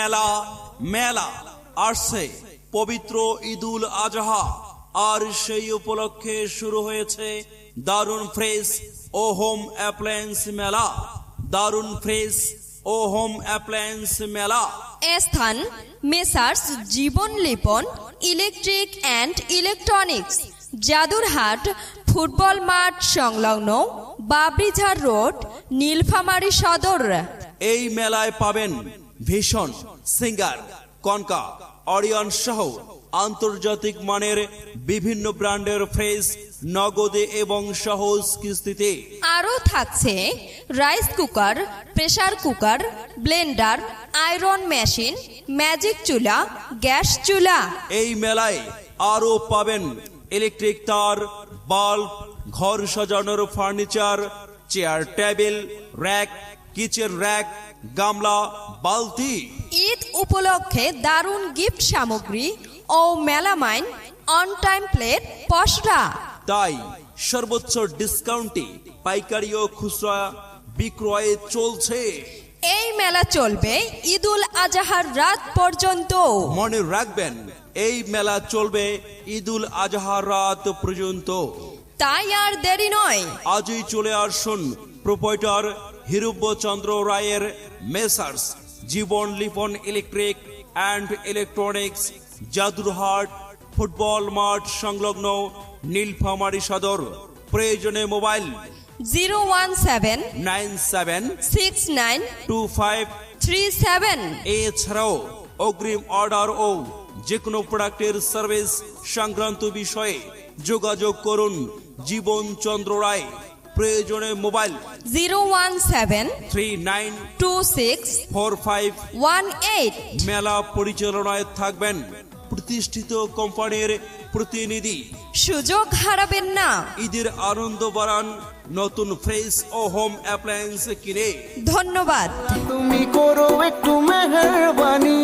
মেলা মেলা আসছে পবিত্র ঈদুল আজহা, আর সেই উপলক্ষে শুরু হয়েছে দারুন ফ্রেশ ও হোম অ্যাপ্লায়েন্স মেলা। দারুন ফ্রেশ ও হোম অ্যাপ্লায়েন্স মেলা। স্থান messrs Jibon Lipon electric and electronics, Jadurhat football মাঠ সংলগ্ন বাবরিঝাড় রোড, নীলফামারী সদর। এই মেলায় পাবেন ভীষণ, সিঙ্গার, কনকা, অরিয়ন সহ আন্তর্জাতিক মানের বিভিন্ন ব্র্যান্ডের ফ্রেশ নগদে এবং সহজ কিস্তিতে। আরও থাকছে rice cooker, pressure cooker, Blender, iron machine, magic চুলা, গ্যাস চুলা। এই মেলায় আরও পাবেন ইলেকট্রিক তার, বাল্ব, ঘর সাজানোর furniture, chair table, rack, kitchen rack, গামলা, বালতি। ঈদ উপলক্ষে দারুণ গিফট সামগ্রী ও মেলামাইন অন টাইম প্লেট পসরা। তাই সর্বোচ্চ ডিসকাউন্টে পাইকারি ও খুচরা বিক্রয়ে চলছে। এই মেলা চলবে ঈদুল আজহার রাত পর্যন্ত। মনে রাখবেন, এই মেলা চলবে ঈদুল আজহার রাত পর্যন্ত। তাই আর দেরি নয়, আজই চলে আসুন প্রোপাইটার হিরুব্যচন্দ্র রায়ের messrs Jibon Lipon electric and electronics, Jadurhat football মাঠ সংলগ্ন, নীলফামারী সদর। প্রয়োজনে মোবাইল 017696937। এছাড়াও অগ্রিম অর্ডার ও যে কোনো প্রোডাক্টের সার্ভিস সংক্রান্ত বিষয়ে যোগাযোগ করুন জীবন চন্দ্র রায়। প্রয়োজনে মোবাইল 017264518। মেলা পরিচালনায় থাকবেন প্রতিষ্ঠিত কোম্পানির প্রতিনিধি। সুযোগ হারাবেন না। ঈদের আনন্দ বাড়ান নতুন ফ্রেশ ও হোম অ্যাপ্লায়েন্স কিনে। ধন্যবাদ। তুমি করো একটু মেহেরবানি।